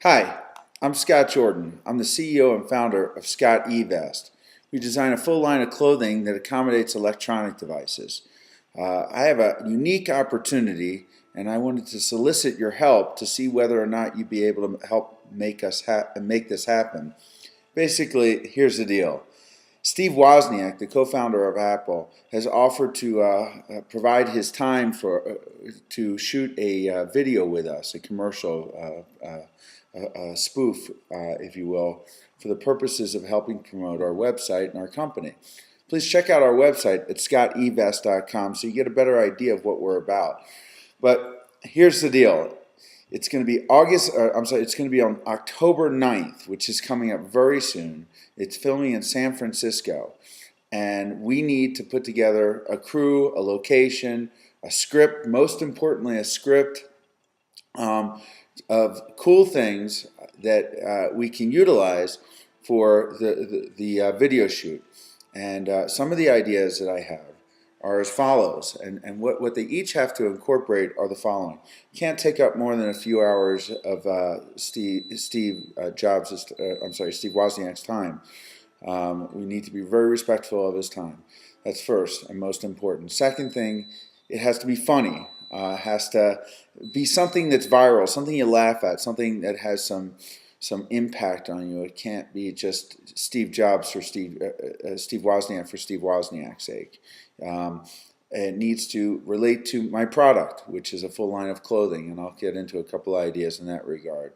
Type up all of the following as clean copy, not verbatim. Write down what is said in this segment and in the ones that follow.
Hi, I'm Scott Jordan. I'm the CEO and founder of SCOTTeVEST. We design a full line of clothing that accommodates electronic devices. I have a unique opportunity, and I wanted to solicit your help to see whether or not you'd be able to help make this happen. Basically, here's the deal. Steve Wozniak, the co-founder of Apple, has offered to provide his time to shoot a video with us, a commercial, a spoof, if you will, for the purposes of helping promote our website and our company. Please check out our website at ScottEvest.com so you get a better idea of what we're about. But here's the deal. It's going to be it's going to be on October 9th, which is coming up very soon. It's filming in San Francisco, and we need to put together a crew, a location, a script, most importantly a script of cool things that we can utilize for the video shoot. And some of the ideas that I have are as follows, and what they each have to incorporate are the following. You can't take up more than a few hours of Steve Wozniak's time. We need to be very respectful of his time. That's first and most important. Second thing, it has to be funny. Has to be something that's viral, something you laugh at, something that has some impact on you. It can't be just Steve Jobs for Steve Wozniak for Steve Wozniak's sake. It needs to relate to my product, which is a full line of clothing, and I'll get into a couple ideas in that regard.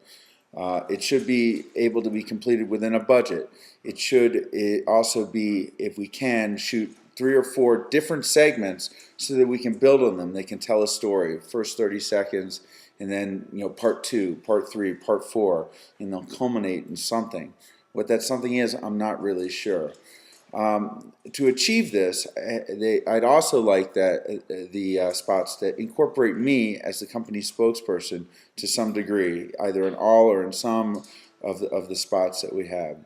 It should be able to be completed within a budget. It should also be, if we can, shoot 3 or 4 different segments so that we can build on them. They can tell a story, first 30 seconds, and then part 2, part 3, part 4, and they'll culminate in something. What that something is, I'm not really sure. To achieve this, I'd also like the spots that incorporate me as the company spokesperson to some degree, either in all or in some of the spots that we have.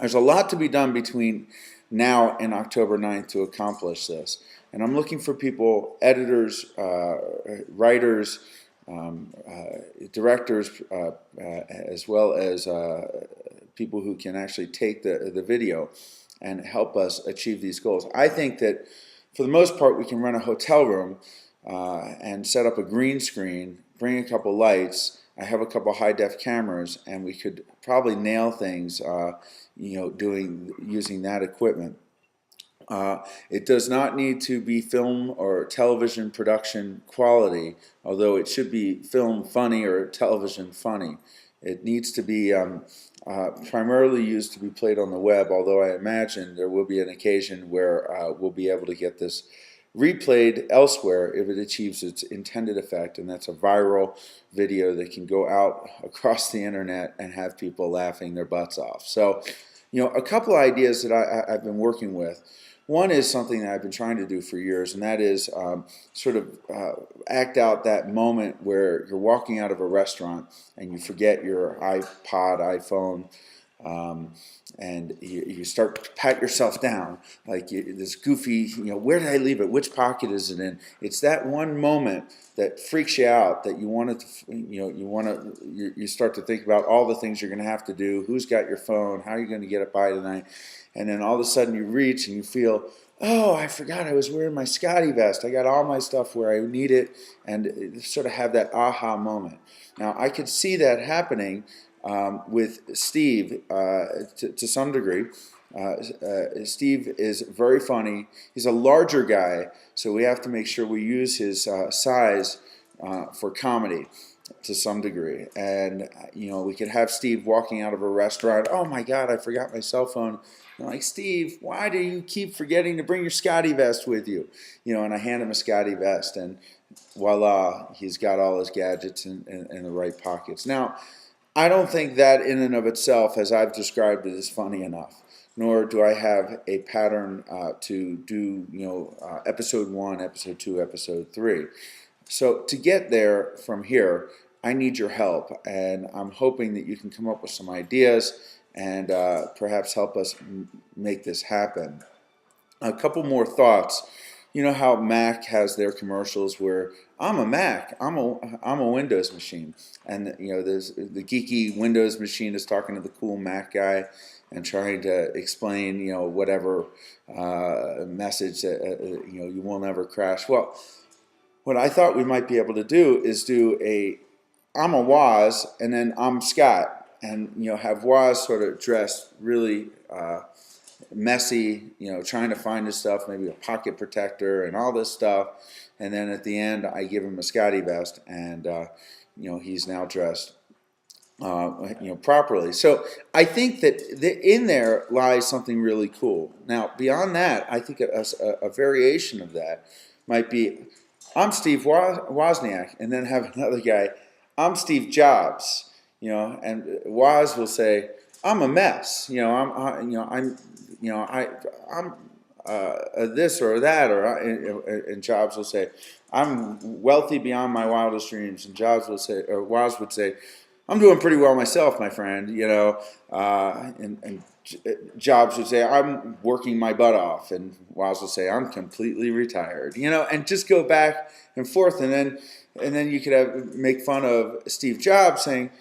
There's a lot to be done between now and October 9th to accomplish this. And I'm looking for people, editors, writers, directors, as well as people who can actually take the video and help us achieve these goals. I think that for the most part we can rent a hotel room and set up a green screen, bring a couple lights. I have a couple high-def cameras, and we could probably nail things using that equipment. It does not need to be film or television production quality, although it should be film funny or television funny. It needs to be primarily used to be played on the web, although I imagine there will be an occasion where we'll be able to get this replayed elsewhere if it achieves its intended effect, and that's a viral video that can go out across the internet and have people laughing their butts off. So, a couple ideas that I've been working with. One is something that I've been trying to do for years, and that is act out that moment where you're walking out of a restaurant and you forget your iPod, iPhone, and you start to pat yourself down like this goofy, where did I leave it? Which pocket is it in? It's that one moment that freaks you out, that you start to think about all the things you're going to have to do. Who's got your phone? How are you going to get it by tonight? And then all of a sudden you reach and you feel, oh, I forgot I was wearing my SCOTTeVEST. I got all my stuff where I need it, and sort of have that aha moment. Now I could see that happening with Steve to some degree. Steve is very funny. He's a larger guy, so we have to make sure we use his size for comedy to some degree. And we could have Steve walking out of a restaurant. Oh my God, I forgot my cell phone. I'm like, Steve, why do you keep forgetting to bring your SCOTTeVEST with you? And I hand him a SCOTTeVEST, and voila, he's got all his gadgets in the right pockets. Now, I don't think that in and of itself, as I've described it, is funny enough. Nor do I have a pattern to do, episode 1, episode 2, episode 3. So to get there from here, I need your help, and I'm hoping that you can come up with some ideas and perhaps help us make this happen. A couple more thoughts You know how Mac has their commercials where I'm a Mac, I'm a Windows machine, and you know there's the geeky Windows machine is talking to the cool Mac guy and trying to explain whatever message that you will never crash. Well, what I thought we might be able to do is do a I'm a Woz and then I'm Scott, and have Woz sort of dressed really messy, trying to find his stuff, maybe a pocket protector and all this stuff, and then at the end I give him a SCOTTeVEST, and he's now dressed properly. So I think that in there lies something really cool. Now beyond that, I think a variation of that might be I'm Steve Wozniak, and then have another guy, I'm Steve Jobs, and Woz will say, I'm a mess, I'm this or that, and Jobs will say, I'm wealthy beyond my wildest dreams, and Jobs will say, or Woz would say, I'm doing pretty well myself, my friend, and Jobs would say, I'm working my butt off, and Woz will say, I'm completely retired, and just go back and forth, and then you could make fun of Steve Jobs saying,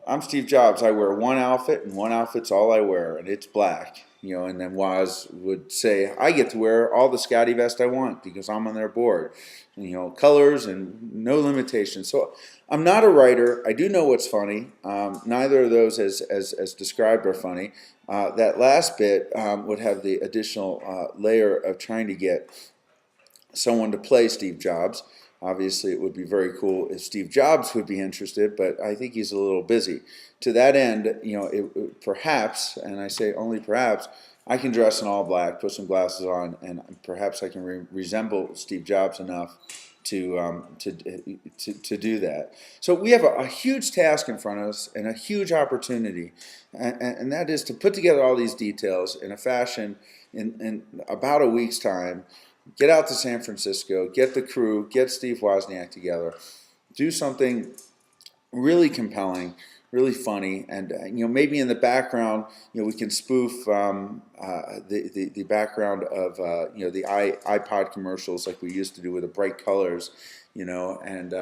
I'm Steve Jobs, I wear one outfit, and one outfit's all I wear, and it's black, and then Woz would say, I get to wear all the SCOTTeVEST I want because I'm on their board, colors and no limitations. So I'm not a writer. I do know what's funny. Neither of those as described are funny. That last bit would have the additional layer of trying to get someone to play Steve Jobs. Obviously, it would be very cool if Steve Jobs would be interested, but I think he's a little busy. To that end, perhaps, and I say only perhaps, I can dress in all black, put some glasses on, and perhaps I can resemble Steve Jobs enough to do that. So we have a huge task in front of us and a huge opportunity, and that is to put together all these details in a fashion in about a week's time. Get out to San Francisco, get the crew, get Steve Wozniak together, do something really compelling, really funny, and maybe in the background, we can spoof the background of the iPod commercials like we used to do with the bright colors, and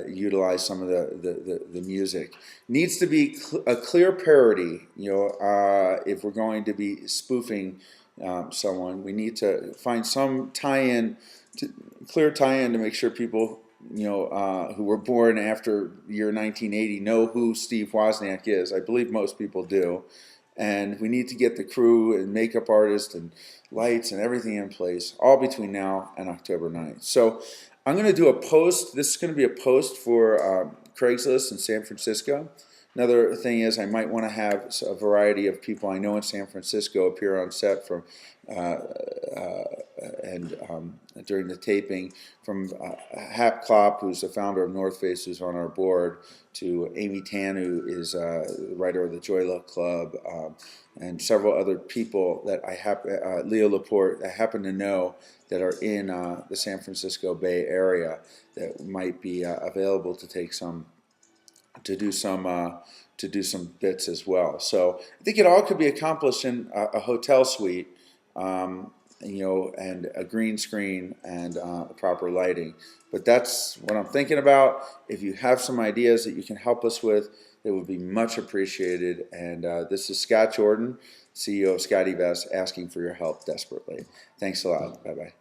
utilize some of the music. Needs to be a clear parody, if we're going to be spoofing someone. We need to find some tie-in, clear tie-in to make sure people who were born after the year 1980 know who Steve Wozniak is. I believe most people do. And we need to get the crew and makeup artist and lights and everything in place all between now and October 9th. So I'm going to do a post. This is going to be a post for Craigslist in San Francisco. Another thing is I might want to have a variety of people I know in San Francisco appear on set from during the taping, from Hap Klopp, who's the founder of North Face, who's on our board, to Amy Tan, who is the writer of the Joy Luck Club, and several other people that Leo Laporte, I happen to know that are in the San Francisco Bay Area that might be available to take to do some bits as well. So I think it all could be accomplished in a hotel suite, and a green screen and proper lighting. But that's what I'm thinking about. If you have some ideas that you can help us with, it would be much appreciated. And this is Scott Jordan, CEO of SCOTTeVEST, asking for your help desperately. Thanks a lot. Bye-bye.